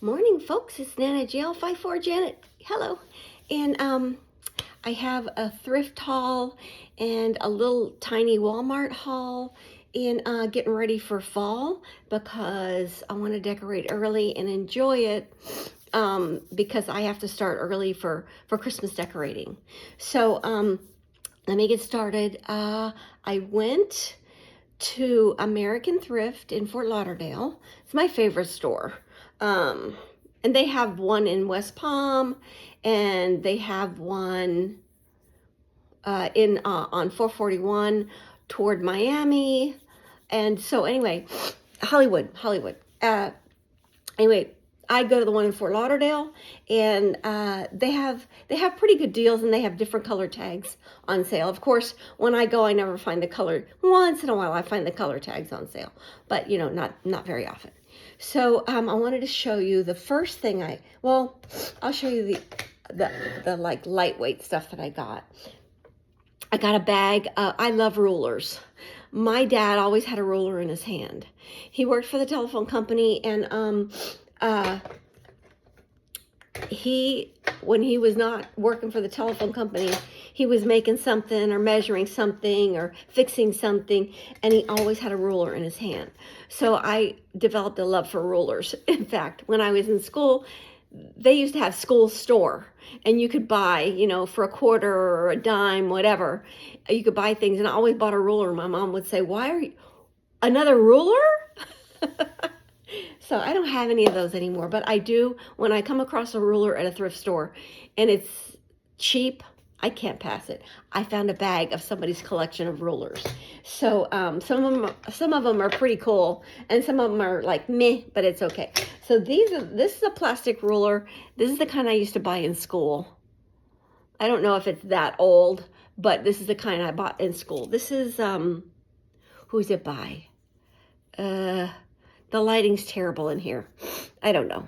Morning, folks. It's Nana JL54 Janet. Hello. And I have a thrift haul and a little tiny Walmart haul and getting ready for fall because I want to decorate early and enjoy it because I have to start early for Christmas decorating. So let me get started. I went to American Thrift in Fort Lauderdale. It's my favorite store. And they have one in West Palm, and they have one on 441 toward Miami. And so anyway, Hollywood. Anyway, I go to the one in Fort Lauderdale, and they have pretty good deals, and they have different color tags on sale. Of course, when I go, I never find the color. Once in a while, I find the color tags on sale, but you know, not very often. So I wanted to show you the first thing I'll show you the like lightweight stuff that I got. I got a bag. I love rulers. My dad always had a ruler in his hand. He worked for the telephone company, and when he was not working for the telephone company, he was making something or measuring something or fixing something, and he always had a ruler in his hand. So I developed a love for rulers. In fact, when I was in school, they used to have school store, and you could buy, you know, for a quarter or a dime, whatever, you could buy things, and I always bought a ruler. My mom would say, "Why are you, another ruler?" So I don't have any of those anymore, but I do when I come across a ruler at a thrift store and it's cheap, I can't pass it. I found a bag of somebody's collection of rulers. So some of them are pretty cool, and some of them are like meh, but it's okay. So this is a plastic ruler. This is the kind I used to buy in school. I don't know if it's that old, but this is the kind I bought in school. This is who's it by? The lighting's terrible in here. I don't know.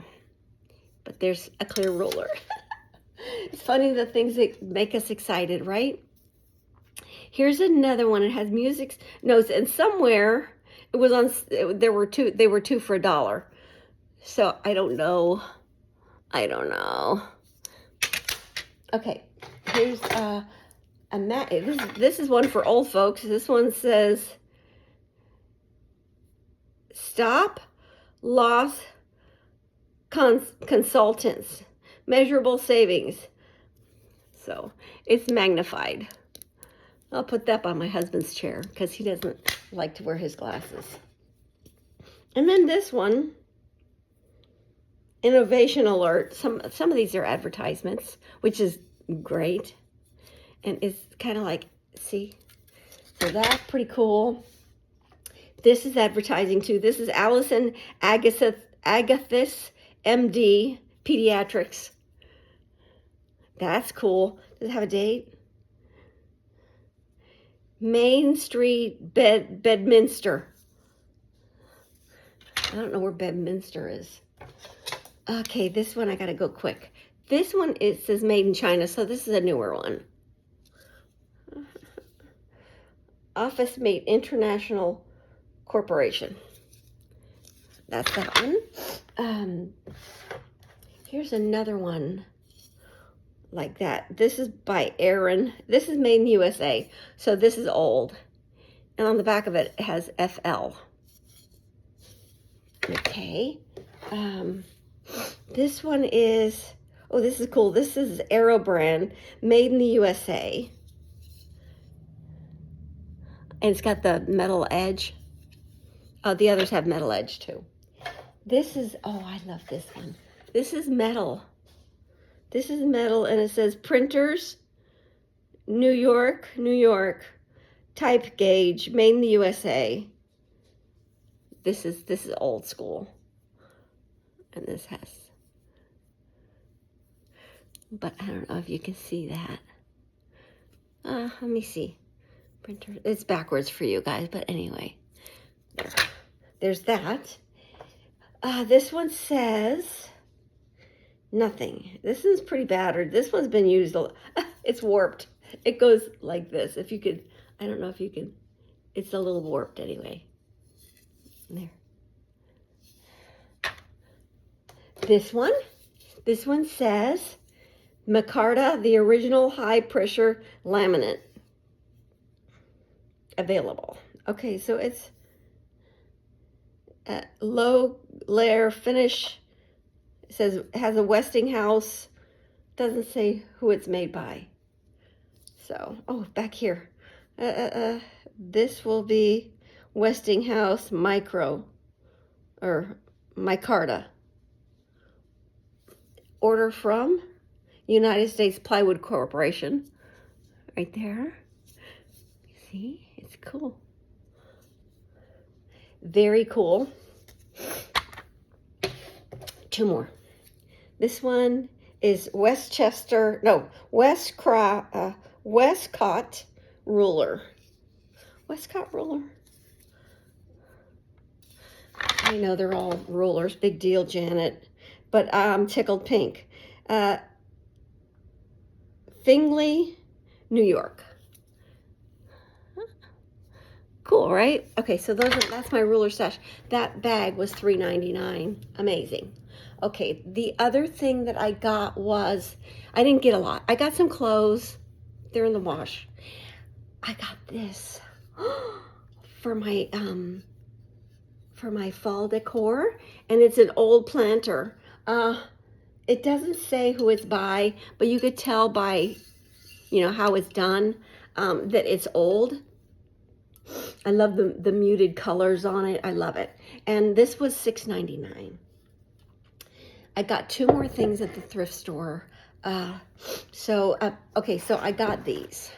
But there's a clear ruler. It's funny the things that make us excited, right? Here's another one. It has music notes, and somewhere it was on. They were two for $1. So I don't know. Okay, here's a mat. This is one for old folks. This one says, "Stop loss consultants, measurable savings." So it's magnified. I'll put that by my husband's chair because he doesn't like to wear his glasses. And then this one, innovation alert. Some of these are advertisements, which is great. And it's kind of like, see, so that's pretty cool. This is advertising too. This is Allison Agathis, MD, Pediatrics. That's cool. Does it have a date? Main Street, Bedminster. I don't know where Bedminster is. Okay, this one I gotta go quick. This one, it says made in China, so this is a newer one. Office Mate International Corporation. That's that one. Here's another one like that. This is by Aaron. This is made in USA, so this is old. And on the back of it, it has FL. Okay. This one is, oh, this is cool. This is Aero brand, made in the USA. And it's got the metal edge. Oh, the others have metal edge too. This is, oh, I love this one. This is metal. This is metal, and it says printers, New York, type gauge, made in the USA. This is old school. And this has, but I don't know if you can see that. Let me see. Printer, it's backwards for you guys, but anyway. There's that. This one says nothing. This is pretty battered. This one's been used a lot. It's warped. It goes like this. If you could, I don't know if you can, it's a little warped anyway. There. this one. This one says Micarta, the original high pressure laminate. Available. Okay, so it's a low layer finish. It says it has a Westinghouse. Doesn't say who it's made by. So, oh, back here. This will be Westinghouse Micro or Micarta. Order from United States Plywood Corporation. Right there. See, it's cool. Very cool. Two more. This one is Westcott ruler. Westcott ruler. I know they're all rulers. Big deal, Janet. But I'm tickled pink. Fingley, New York. Cool, right? Okay, so that's my ruler stash. That bag was $3.99. Amazing. Okay, the other thing that I got was, I didn't get a lot. I got some clothes. They're in the wash. I got this for my fall decor, and it's an old planter. It doesn't say who it's by, but you could tell by, how it's done, that it's old. I love the muted colors on it. I love it. And this was $6.99. I got two more things at the thrift store. Okay, so I got these.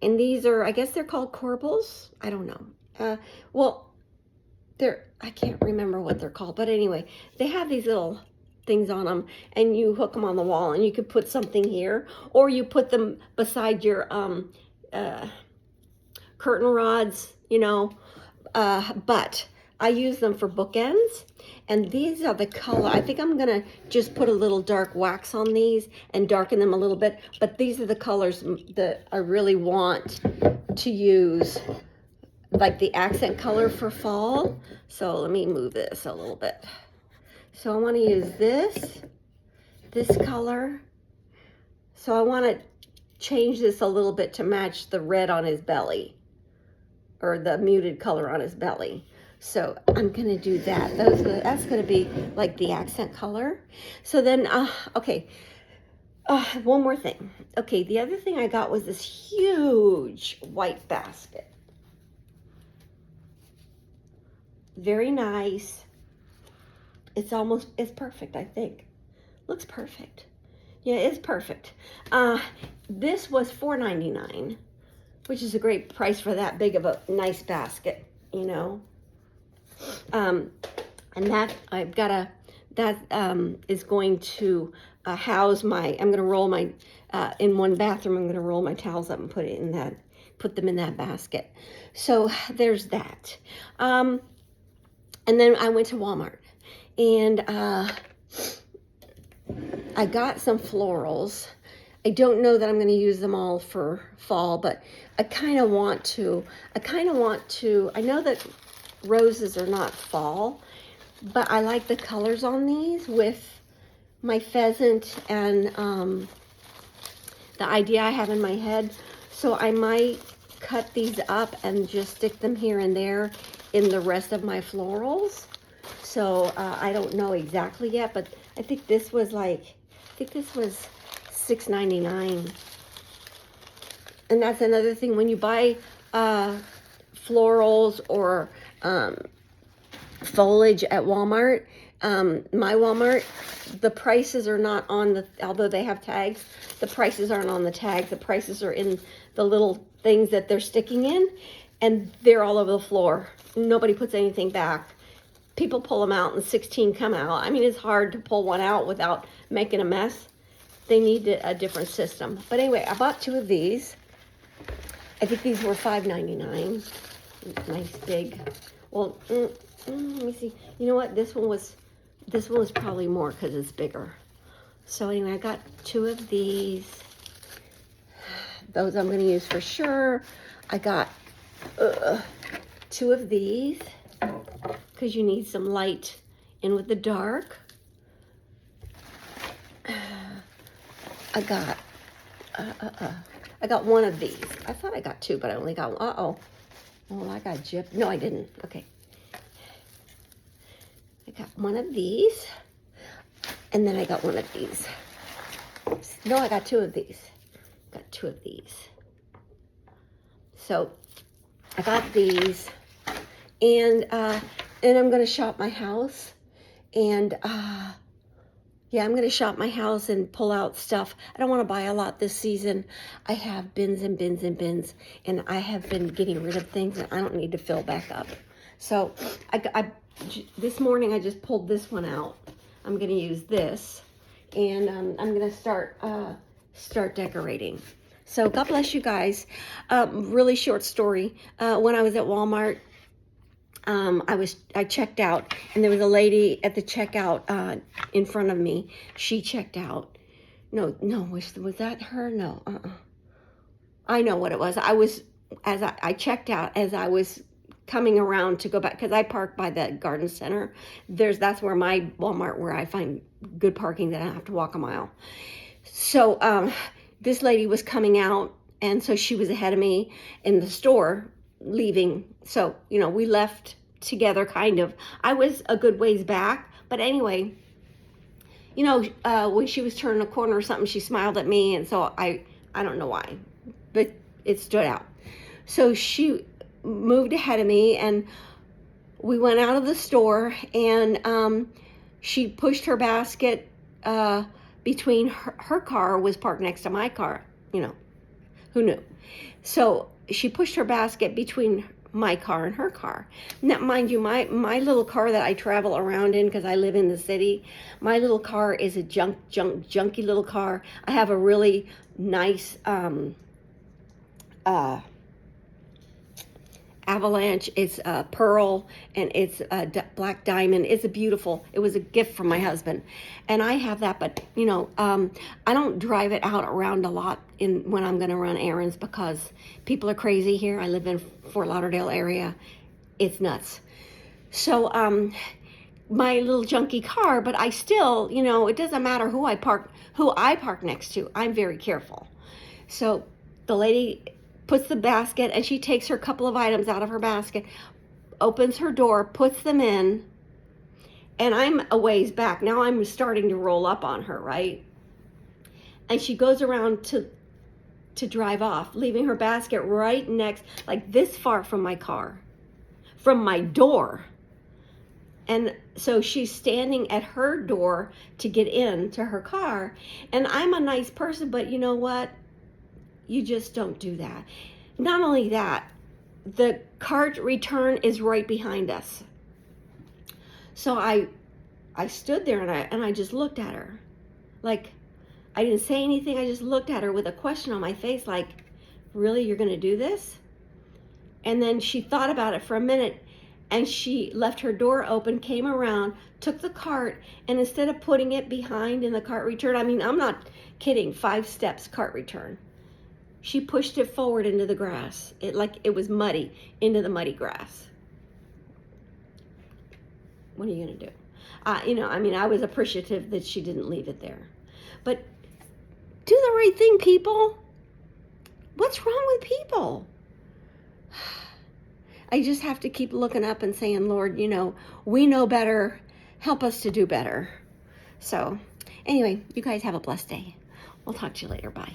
And these are, I guess they're called corbels. I don't know. I can't remember what they're called. But anyway, they have these little things on them, and you hook them on the wall, and you could put something here, or you put them beside your curtain rods, but I use them for bookends, and these are the color. I think I'm gonna just put a little dark wax on these and darken them a little bit, but these are the colors that I really want to use, like the accent color for fall. So let me move this a little bit. So I want to use this color. So I want to change this a little bit to match the red on his belly, or the muted color on his belly. So I'm going to do that. That's going to be like the accent color. So then, okay, one more thing. Okay, the other thing I got was this huge white basket. Very nice. It's perfect, I think. Looks perfect. Yeah, it's perfect. This was $4.99, which is a great price for that big of a nice basket, And that is going to house I'm going to roll my, in one bathroom, I'm going to roll my towels up and put them in that basket. So there's that. And then I went to Walmart, and I got some florals. I don't know that I'm going to use them all for fall, but I kind of want to. I know that roses are not fall, but I like the colors on these with my pheasant and the idea I have in my head. So I might cut these up and just stick them here and there in the rest of my florals. So I don't know exactly yet, but I think this was $6.99. And that's another thing, when you buy florals or foliage at Walmart, my Walmart, the prices are not on although they have tags, the prices aren't on the tag. The prices are in the little things that they're sticking in, and they're all over the floor. Nobody puts anything back. People pull them out and 16 come out. I mean, it's hard to pull one out without making a mess. They need a different system. But anyway, I bought two of these. I think these were $5.99. Nice big. Well, let me see. You know what? This one was probably more because it's bigger. So anyway, I got two of these. Those I'm going to use for sure. I got two of these because you need some light in with the dark. I got one of these. I thought I got two, but I only got one. Uh-oh. Oh, I got gypped. No, I didn't. Okay. I got one of these. And then I got one of these. No, I got two of these. Got two of these. So I got these. And I'm going to shop my house. And yeah, I'm going to shop my house and pull out stuff. I don't want to buy a lot this season. I have bins and bins and bins, and I have been getting rid of things that I don't need to fill back up. So this morning I just pulled this one out. I'm going to use this, and I'm going to start decorating. So God bless you guys. Really short story. When I was at Walmart, I checked out, and there was a lady at the checkout in front of me. She checked out. No, was that her? No. I know what it was. I checked out as I was coming around to go back, because I park by the garden center. That's where my Walmart, where I find good parking that I don't have to walk a mile. So this lady was coming out, and so she was ahead of me in the store, leaving. So, we left together, kind of. I was a good ways back, but anyway, when she was turning a corner or something, she smiled at me, and so I don't know why, but it stood out. So she moved ahead of me, and we went out of the store, and she pushed her basket between her car was parked next to my car. Who knew? So she pushed her basket between my car and her car. Now, mind you, my little car that I travel around in, because I live in the city, my little car is a junky little car. I have a really nice Avalanche. It's pearl, and it's black diamond. It was a gift from my husband, and I have that. But I don't drive it out around a lot when I'm going to run errands, because people are crazy here. I live in Fort Lauderdale area. It's nuts. So my little junky car, but I still, it doesn't matter who I park next to. I'm very careful. So the lady puts the basket, and she takes her couple of items out of her basket, opens her door, puts them in, and I'm a ways back. Now I'm starting to roll up on her, right? And she goes around to drive off, leaving her basket right next, like this far from my car, from my door. And so she's standing at her door to get into her car. And I'm a nice person, but you know what? You just don't do that. Not only that, the cart return is right behind us. So I stood there, and I just looked at her. Like, I didn't say anything. I just looked at her with a question on my face, like, really, you're going to do this? And then she thought about it for a minute, and she left her door open, came around, took the cart, and instead of putting it behind in the cart return, I'm not kidding, 5 steps cart return, she pushed it forward into the grass. It was muddy, into the muddy grass. What are you going to do? I was appreciative that she didn't leave it there. But do the right thing, people. What's wrong with people? I just have to keep looking up and saying, Lord, we know better. Help us to do better. So anyway, you guys have a blessed day. We'll talk to you later. Bye.